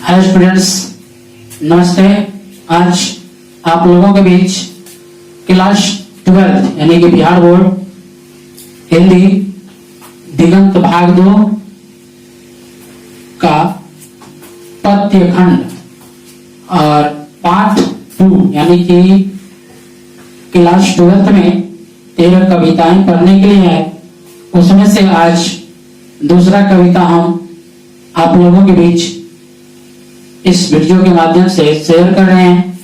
Hello students, नमस्ते। आज आप लोगों के बीच क्लास 12 यानी कि बिहार बोर्ड हिंदी दिगंत भाग 2 का पद्य खंड और पार्ट 2 यानी कि क्लास 12 में 13 कविताएं पढ़ने के लिए है। उसमें से आज दूसरा कविता हम आप लोगों के बीच इस वीडियो के माध्यम से शेयर कर रहे हैं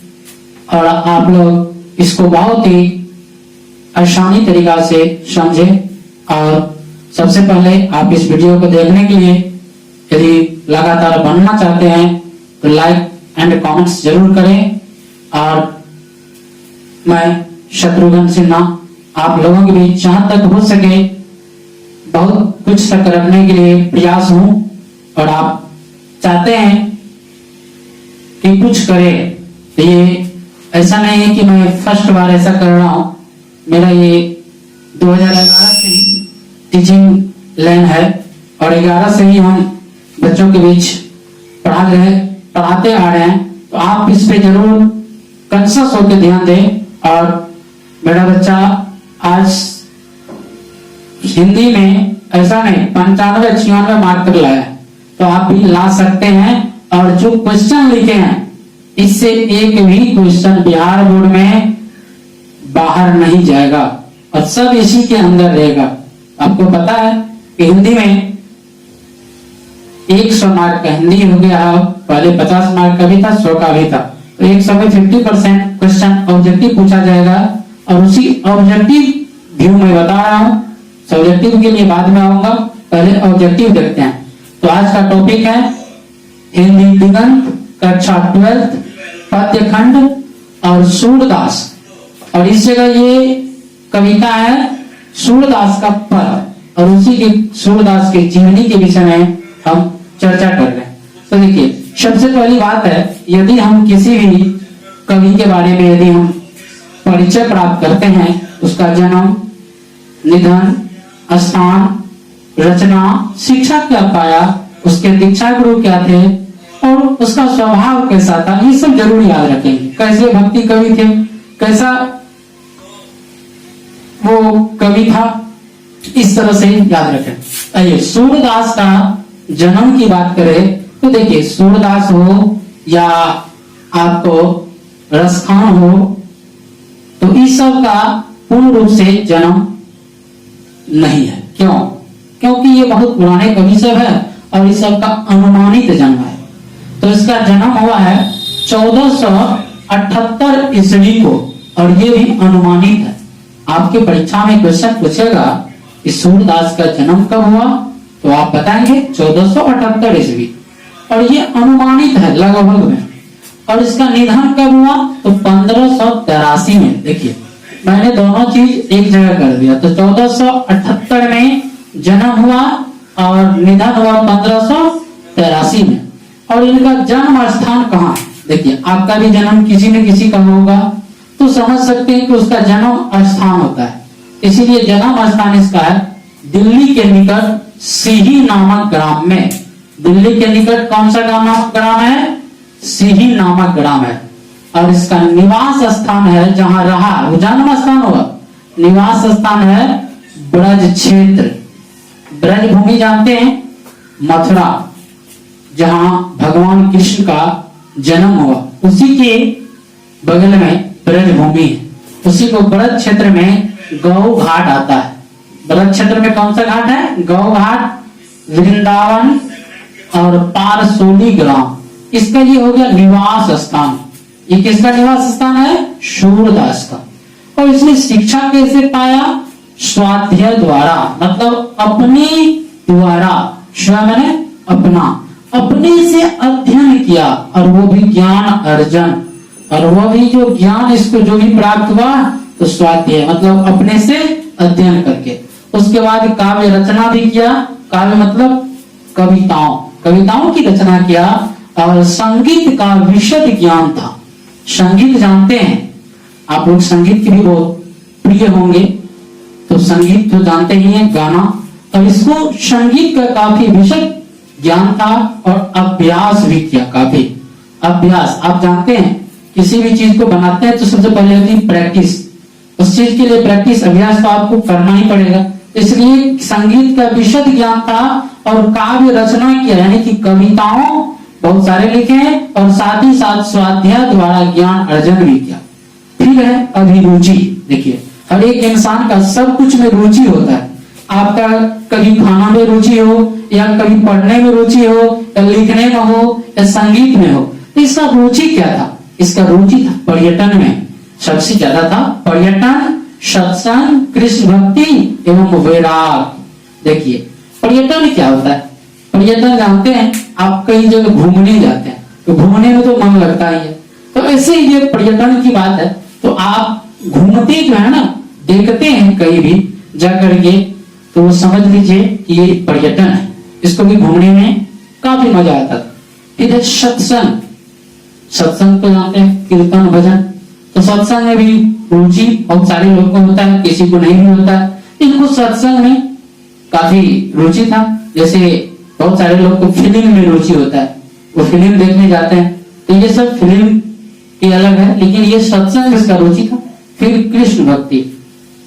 और आप लोग इसको बहुत ही आसानी तरीका से समझें। और सबसे पहले आप इस वीडियो को देखने के लिए यदि लगातार बनना चाहते हैं तो लाइक एंड कमेंट्स जरूर करें। और मैं शत्रुघ्न सिन्हा आप लोगों के बीच जहां तक हो सके बहुत कुछ तक रखने के लिए प्रयास हूं और आप चाहते हैं कि कुछ करे। तो ये ऐसा नहीं है कि मैं फर्स्ट बार ऐसा कर रहा हूं, मेरा ये 2011 से ही टीचिंग लाइन है और 11 से ही हम बच्चों के बीच पढ़ाते आ रहे हैं। तो आप इस पे जरूर कंसस होकर ध्यान दें। और मेरा बच्चा आज हिंदी में ऐसा नहीं 95-96 मार्क कर लाया, तो आप भी ला सकते हैं। और जो क्वेश्चन लिखे हैं इससे एक भी क्वेश्चन बिहार बोर्ड में बाहर नहीं जाएगा और सब इसी के अंदर रहेगा। आपको पता है कि हिंदी में 100 मार्क का हिंदी हो गया, पहले 50 मार्क का भी था, 100 का भी था। तो 100 में 50% क्वेश्चन ऑब्जेक्टिव पूछा जाएगा और उसी ऑब्जेक्टिव व्यू में बता रहा हूं। सब्जेक्टिव के लिए बाद में आऊंगा, पहले ऑब्जेक्टिव देखते हैं। तो आज का टॉपिक है हिंदी दिगंत कक्षा 12 पद्य खंड और सूरदास। और इस जगह ये कविता है सूरदास का पद और उसी के सूरदास के जीवनी के विषय में हम चर्चा कर रहे हैं। तो देखिए, सबसे पहली बात है, यदि हम किसी भी कवि के बारे में यदि हम परिचय प्राप्त करते हैं, उसका जन्म, निधन, स्थान, रचना, शिक्षा क्या पाया, उसके दीक्षा गुरु क्या थे और उसका स्वभाव कैसा था, ये सब जरूर याद रखेंगे। कैसे भक्ति कवि थे, कैसा वो कवि था, इस तरह से याद रखें। आइए सूरदास का जन्म की बात करें तो देखिए, सूरदास हो या आपको रसखान हो, तो इस सब का पूर्ण रूप से जन्म नहीं है। क्यों? क्योंकि ये बहुत पुराने कवि सब है और इस सब का अनुमानित जन्म है। तो इसका जन्म हुआ है 1478 ईस्वी को और ये भी अनुमानित है। आपके परीक्षा में क्वेश्चन पूछेगा कि सूरदास का जन्म कब हुआ, तो आप बताएंगे 1478 ईस्वी और ये अनुमानित है लगभग में। और इसका निधन कब हुआ, तो 1583 में। देखिए, मैंने दोनों चीज एक जगह कर दिया। तो 1478 में जन्म हुआ और निधन हुआ 1583 में। और इनका जन्म स्थान कहाँ है? देखिए, आपका भी जन्म किसी न किसी का होगा तो समझ सकते हैं कि उसका जन्म स्थान होता है। इसीलिए जन्म स्थान इसका है दिल्ली के निकट सीही नामक ग्राम में। दिल्ली के निकट कौन सा ग्राम है? सीही नामक ग्राम है। और इसका निवास स्थान है, जहां रहा, वो जन्म स्थान हुआ, निवास स्थान है ब्रज क्षेत्र। ब्रज भूमि जानते हैं, मथुरा, जहां भगवान कृष्ण का जन्म हुआ, उसी के बगल में ब्रज भूमि है। उसी को ब्रज क्षेत्र में गौ घाट आता है। ब्रज क्षेत्र में कौन सा घाट है? गौ घाट, वृंदावन और पारसोली ग्राम। इसका ये हो गया निवास स्थान। ये किसका निवास स्थान है? सूरदास का। और इसने शिक्षा कैसे पाया? स्वाध्याय द्वारा, मतलब अपने द्वारा। स्व मैंने अपना, अपने से अध्ययन किया और वो भी ज्ञान अर्जन। और वो भी जो ज्ञान इसको जो भी प्राप्त हुआ तो स्वाध्याय मतलब अपने से अध्ययन करके। उसके बाद काव्य रचना भी किया। काव्य मतलब कविताओं की रचना किया। और संगीत का विशद ज्ञान था। संगीत जानते हैं आप लोग, संगीत के भी बहुत प्रिय होंगे। तो संगीत तो जानते ही हैं, गाना। और इसको संगीत का काफी विशद ज्ञान था और अभ्यास भी किया काफी। अभ्यास, आप जानते हैं किसी भी चीज को बनाते हैं तो सबसे पहले होती है प्रैक्टिस। उस चीज के लिए प्रैक्टिस, अभ्यास तो आपको करना ही पड़ेगा। इसलिए संगीत का विशद ज्ञान था और काव्य रचना किया, यानी कि कविताओं बहुत सारे लिखे हैं और साथ ही साथ स्वाध्याय द्वारा ज्ञान अर्जन भी किया। फिर है अभिरुचि। देखिए, हर एक इंसान का सब कुछ में रुचि होता है। आपका कभी खाना में रुचि हो, या कभी पढ़ने में रुचि हो, या लिखने में हो, या संगीत में हो। तो इसका रुचि क्या था? इसका रुचि था पर्यटन में, सबसे ज्यादा था पर्यटन, सत्संग, कृष्ण भक्ति एवं वैराग। देखिए, पर्यटन क्या होता है? पर्यटन जानते हैं, आप कई जगह घूमने जाते हैं तो घूमने में तो मन लगता ही है, तो ऐसे ही ये पर्यटन की बात है। तो आप घूमते जो है ना, देखते हैं कहीं भी जा करके, तो समझ लीजिए कि ये पर्यटन है। इसको भी घूमने में काफी मजा आता था। फिर है सत्संग। सत्संग तो जानते हैं, कीर्तन भजन। तो सत्संग में भी रुचि बहुत सारे लोगों को होता है, किसी को नहीं भी होता है। इनको सत्संग में काफी रुचि था। जैसे बहुत सारे लोग को फिल्म में रुचि होता है, वो फिल्म देखने जाते हैं। तो ये सब फिल्म की अलग है, लेकिन ये सत्संग इसका रुचि था। फिर कृष्ण भक्ति।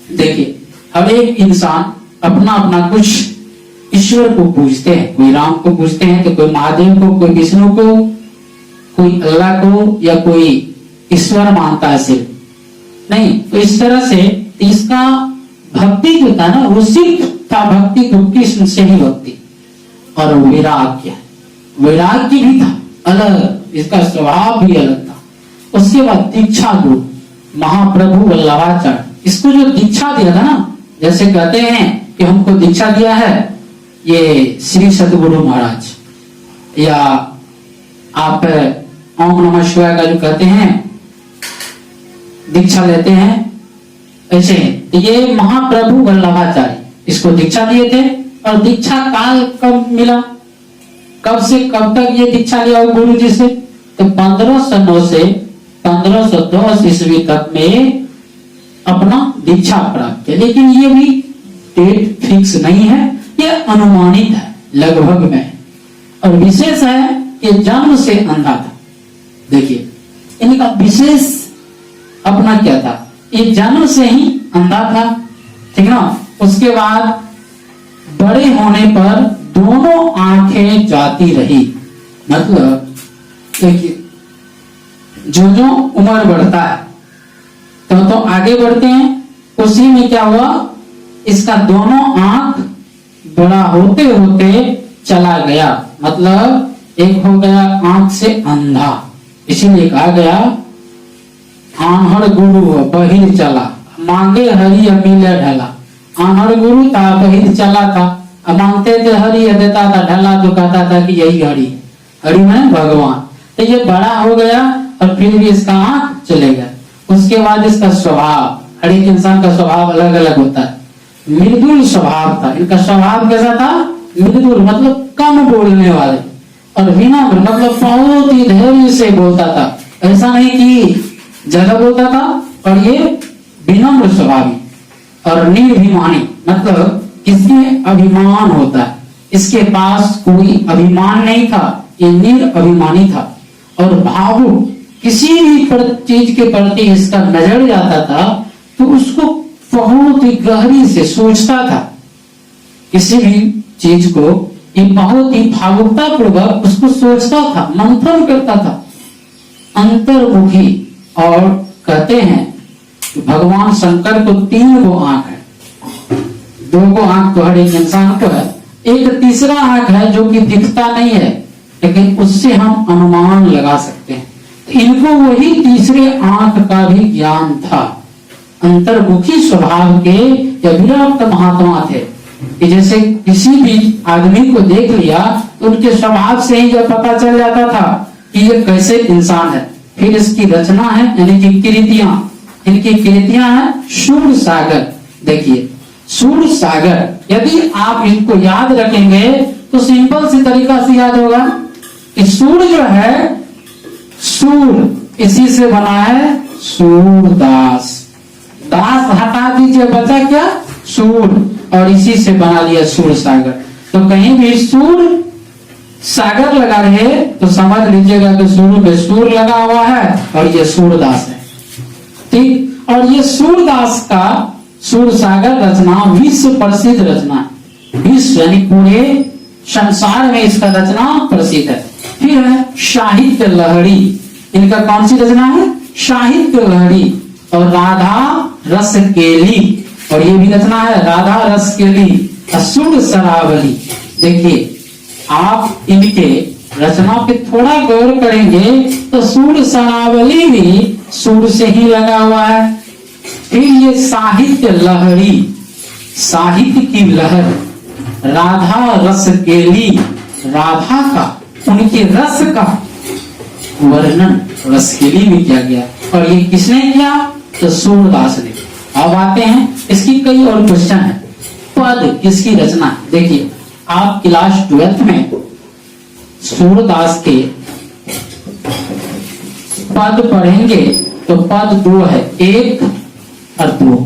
देखिए, हर एक इंसान अपना अपना कुछ ईश्वर को पूजते हैं। कोई राम को पूजते हैं, तो कोई महादेव को, कोई विष्णु को, कोई अल्लाह को, या कोई ईश्वर मानता है सिर्फ नहीं। तो इस तरह से इसका भक्ति जो था ना, वो सिर्फ था भक्ति तो कृष्ण से ही भक्ति। और वैराग्य, वैराग्य भी था अलग, इसका स्वभाव भी अलग था। उसके बाद दीक्षा गुरु महाप्रभु वल्लभाचार्य, इसको जो दीक्षा दिया था ना, जैसे कहते हैं कि हमको दीक्षा दिया है ये श्री सद्गुरु महाराज, या आप ओम नमः शिवाय का जो कहते हैं दीक्षा लेते हैं, ऐसे ये महाप्रभु वल्लभाचार्य इसको दीक्षा दिए थे। और दीक्षा काल कब मिला, कब से कब तक ये दीक्षा लिया गुरु जी से? तो 1509 से 1510 ईस्वी तक में अपना दीक्षा प्राप्त किया। लेकिन ये भी डेट फिक्स नहीं है, ये अनुमानित है, लगभग में। और विशेष है कि जन्म से अंधा था। देखिए, इनका विशेष अपना क्या था, ये जन्म से ही अंधा था, ठीक ना। उसके बाद बड़े होने पर दोनों आंखें जाती रही। मतलब देखिए, जो जो उम्र बढ़ता है तो आगे बढ़ते हैं, उसी में क्या हुआ, इसका दोनों आंख बड़ा होते होते चला गया। मतलब एक हो गया आंख से अंधा, इसीलिए कहा गया आन्हर गुरु बहिर चला, मांगे हरि अमीले ढला। आन्हर गुरु था, बहिर चला था, अब मांगते थे हरि, देता था, ढला तो कहता था कि यही हरि, हरि में भगवान। तो ये बड़ा हो गया और फिर भी इसका आंख चले गया। उसके बाद इसका स्वभाव, हर एक इंसान का स्वभाव अलग अलग होता है। मृदुल स्वभाव था, इनका स्वभाव कैसा था? मृदुल मतलब कम बोलने वाले, और विनम्र मतलब बहुत ही धैर्य से बोलता था, ऐसा नहीं कि ज्यादा बोलता था। और ये विनम्र स्वभावी और निर्भिमानी, मतलब इसमें अभिमान होता है, इसके पास कोई अभिमान नहीं था, ये निरअभिमानी था। और भावुक, किसी भी चीज के प्रति इसका नजर जाता था तो उसको बहुत ही गहरी से सोचता था। किसी भी चीज को ये बहुत ही भावुकता पूर्वक उसको सोचता था, मंथन करता था, अंतर्मुखी। और कहते हैं कि भगवान शंकर को 3 गो आंख है, 2 गो आंख तो हर एक इंसान को है, एक तीसरा आंख है जो कि दिखता नहीं है, लेकिन उससे हम अनुमान लगा सकते हैं। तो इनको वही तीसरे आंख का भी ज्ञान था। अंतर्मुखी स्वभाव के या विरक्त महात्मा थे कि जैसे किसी भी आदमी को देख लिया तो उनके स्वभाव से ही जब पता चल जाता था कि ये कैसे इंसान है। फिर इसकी रचना है, यानी कि कृतियां, इनकी कृतियां हैं सूर सागर। देखिए, सूर सागर यदि आप इनको याद रखेंगे तो सिंपल सी तरीका से याद होगा कि सूर जो है, सूर इसी से बना है सूरदास, दास हटा दीजिए, बचा क्या? सूर, और इसी से बना लिया सूर सागर। तो कहीं भी सूर सागर लगा रहे तो समझ लीजिएगा कि शुरू पे सूर लगा हुआ है और ये सूरदास है। ठीक, और ये सूरदास का सूर सागर रचना विश्व प्रसिद्ध रचना, विश्व यानी पूरे संसार में इसका रचना प्रसिद्ध है। फिर है साहित्य लहरी, इनका कौन सी रचना है? साहित्य लहरी। और राधा रस केली, और ये भी रचना है राधा रस केली। सुर सरावली, देखिए आप इनके रचना पे थोड़ा गौर करेंगे तो सूर सरावली भी सूर से ही लगा हुआ है। फिर ये साहित्य लहरी, साहित्य की लहर। राधा रस केली, राधा का उनके रस का वर्णन रस केली में किया गया, और ये किसने किया? तो सूरदास ने। अब आते हैं, इसकी कई और क्वेश्चन है। पद किसकी रचना? देखिए आप क्लास 12th में सूरदास के पद पढ़ेंगे तो पद दो है, 1 और 2।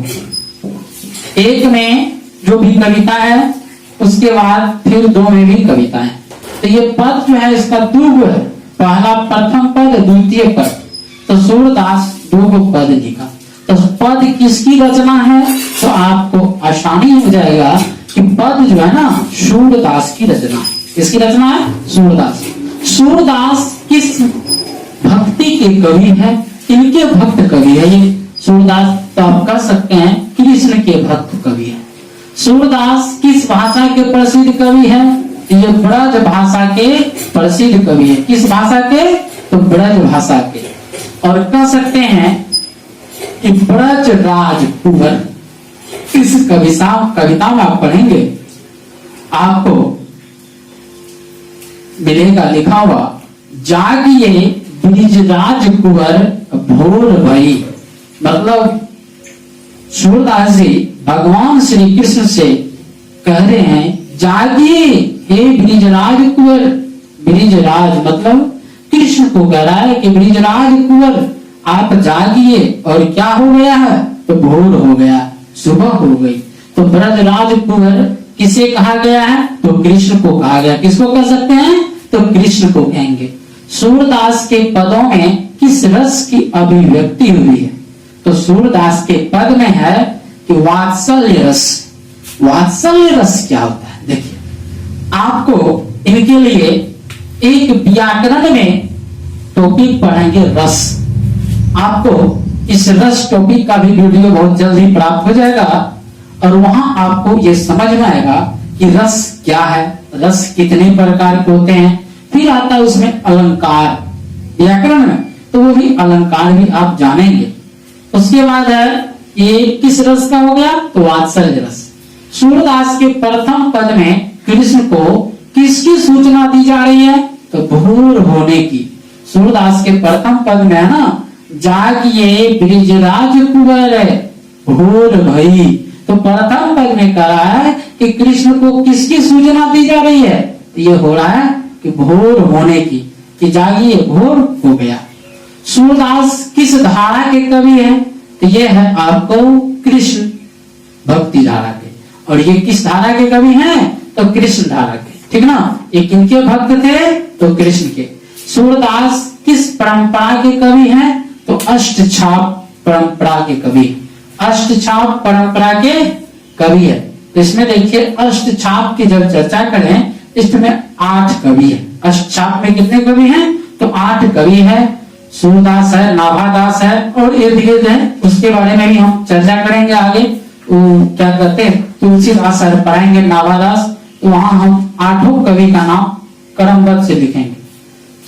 1 में जो भी कविता है उसके बाद फिर 2 में भी कविता है। तो ये पद जो है इसका 2 है, पहला प्रथम पद, द्वितीय पद। तो सूरदास 2 पद लिखा। तो पद किसकी रचना है? तो आपको आसानी हो जाएगा कि पद जो है ना सूरदास की रचना है। किसकी रचना है? सूरदास। सूरदास किस भक्ति के कवि है? इनके भक्त कवि है ये सूरदास। तो आप कह सकते हैं कृष्ण के भक्त कवि है। सूरदास किस भाषा के प्रसिद्ध कवि है? ये ब्रज भाषा के प्रसिद्ध कवि है। किस भाषा के? तो ब्रज भाषा के। और कह सकते हैं कि ब्रज राज कुंवर। इस कविता में आप पढ़ेंगे आपको मिलेगा लिखा हुआ, जागिए ब्रिजराज कुंवर भोर भई। मतलब सूरदास जी भगवान श्री कृष्ण से कह रहे हैं जागिए हे ब्रिजराज कुंवर। ब्रिजराज मतलब कृष्ण को कह रहा है कि ब्रिजराज कुंवर आप जागिए। और क्या हो गया है? तो भोर हो गया, सुबह हो गई। तो ब्रजराज कुंवर किसे कहा गया है? तो कृष्ण को कहा गया। किसको कह सकते हैं? तो कृष्ण को कहेंगे। सूरदास के पदों में किस रस की अभिव्यक्ति हुई है? तो सूरदास के पद में है कि वात्सल्य रस। वात्सल्य रस क्या होता है? देखिए आपको इनके लिए एक व्याकरण में टॉपिक पढ़ेंगे, रस। आपको इस रस टॉपिक का भी वीडियो बहुत जल्दी प्राप्त हो जाएगा, और वहां आपको ये समझ में आएगा कि रस क्या है, रस कितने प्रकार के होते हैं। फिर आता है उसमें अलंकार, व्याकरण में, तो वो भी अलंकार भी आप जानेंगे। उसके बाद है ये किस रस का हो गया? तो वात्सल्य रस। सूरदास के प्रथम पद में कृष्ण को किसकी सूचना दी जा रही है? तो भोर होने की। सूरदास के प्रथम पद में है ना, जागिए ब्रिजराज कुंवर भोर भई। तो प्रथम पद में कह रहा है कि कृष्ण को किसकी सूचना दी जा रही है? ये हो रहा है कि भोर होने की, कि जागिए भोर हो गया। सूरदास किस धारा के कवि है? तो ये है आपको कृष्ण भक्ति धारा के। और ये किस धारा के कवि हैं? तो कृष्ण धारा के। ठीक ना, ये किनके भक्त थे? तो कृष्ण के। सूरदास किस परंपरा के कवि हैं? तो अष्टछाप परंपरा के कवि। अष्टछाप परंपरा के कवि है। तो इसमें देखिए अष्टछाप की जब चर्चा करें इसमें 8 कवि है। अष्टछाप में कितने कवि हैं? तो 8 कवि है। सूरदास है, नाभादास है और इर्द गिर्द है, उसके बारे में भी हम चर्चा करेंगे आगे। वो क्या कहते हैं, तुलसीदास सर पढ़ाएंगे नाभादास, तो वहां हम 8 कवि का नाम क्रमबद्ध से लिखेंगे।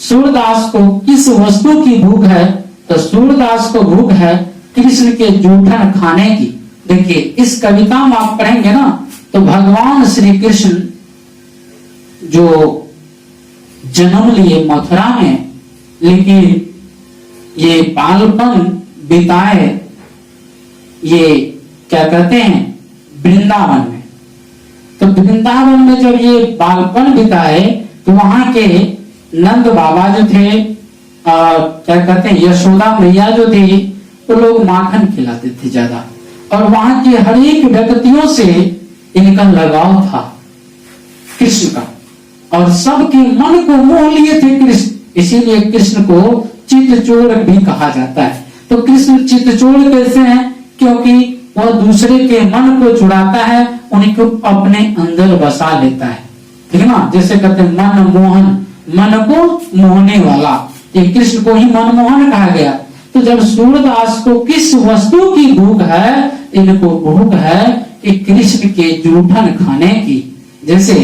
सूरदास को किस वस्तु की भूख है? तो सूरदास को भूख है कृष्ण के जूठन खाने की। देखिए इस कविता में आप पढ़ेंगे ना, तो भगवान श्री कृष्ण जो जन्म लिए मथुरा में, लेकिन ये बालपन बिताए ये क्या कहते हैं वृंदावन में। तो वृंदावन में जब ये बालपन बिताए तो वहां के नंद बाबा जो थे, क्या कहते हैं यशोदा मैया जो थी, तो लोग माखन खिलाते थे ज्यादा, और वहां के हर एक व्यक्तियों से इनका लगाव था कृष्ण का। और सबके मन को मोह लिए थे कृष्ण, इसीलिए कृष्ण को चित्तचोर भी कहा जाता है। तो कृष्ण चित्तचोर कैसे हैं? क्योंकि वह दूसरे के मन को चुराता है, उनको अपने अंदर बसा लेता है, ठीक है ना। जैसे कहते हैं मन मोहन, मन को मोहने वाला, ये कृष्ण को ही मनमोहन कहा गया। तो जब सूरदास को किस वस्तु की भूख है? इनको भूख है कि कृष्ण के जूठन खाने की। जैसे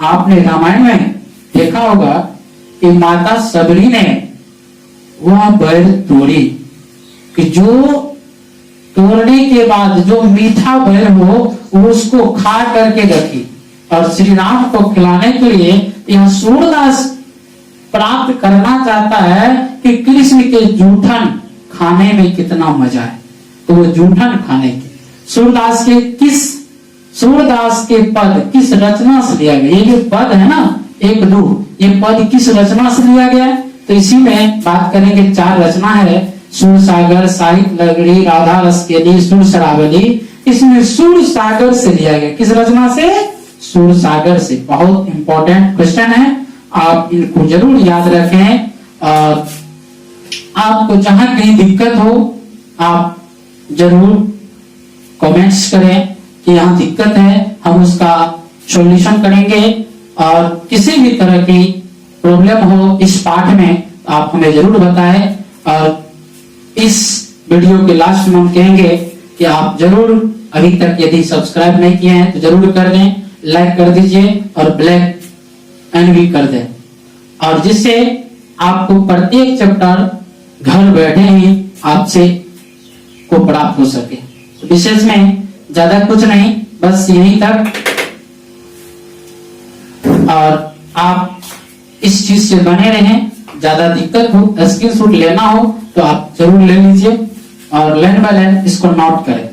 आपने रामायण में देखा होगा कि माता सबरी ने वह बैर तोड़ी, कि जो तोड़ने के बाद जो मीठा बैर हो वो उसको खा करके रखी, और श्री राम को खिलाने के लिए यह सूरदास प्राप्त करना चाहता है कि कृष्ण के जूठन खाने में कितना मजा है। तो वो जूठन खाने की सूरदास के पद किस रचना से लिया गया? ये जो पद है ना, एक दो, ये पद किस रचना से लिया गया? तो इसी में बात करेंगे। 4 रचना है, सुर सागर, साहित्य लगड़ी, राधा रस केली, सुर शरावली। इसमें सुर सागर से लिया गया। किस रचना से? सुर सागर से। बहुत इंपॉर्टेंट क्वेश्चन है, आप इनको जरूर याद रखें। और आपको जहां कहीं दिक्कत हो आप जरूर कमेंट्स करें कि यहाँ दिक्कत है, हम उसका सॉल्यूशन करेंगे। और किसी भी तरह की प्रॉब्लम हो इस पाठ में आप हमें जरूर बताएं। और इस वीडियो के लास्ट में हम कहेंगे कि आप जरूर अभी तक यदि सब्सक्राइब नहीं किए हैं तो जरूर कर दें, लाइक कर दीजिए और ब्लैक एंड भी कर दें, और जिससे आपको प्रत्येक चैप्टर घर बैठे ही आपसे को प्राप्त हो सके। तो विशेष में ज्यादा कुछ नहीं, बस यहीं तक। और आप इस चीज से बने रहें। ज्यादा दिक्कत हो, स्क्रीनशॉट लेना हो तो आप जरूर ले लीजिए और लाइन बाय लाइन इसको नोट करें।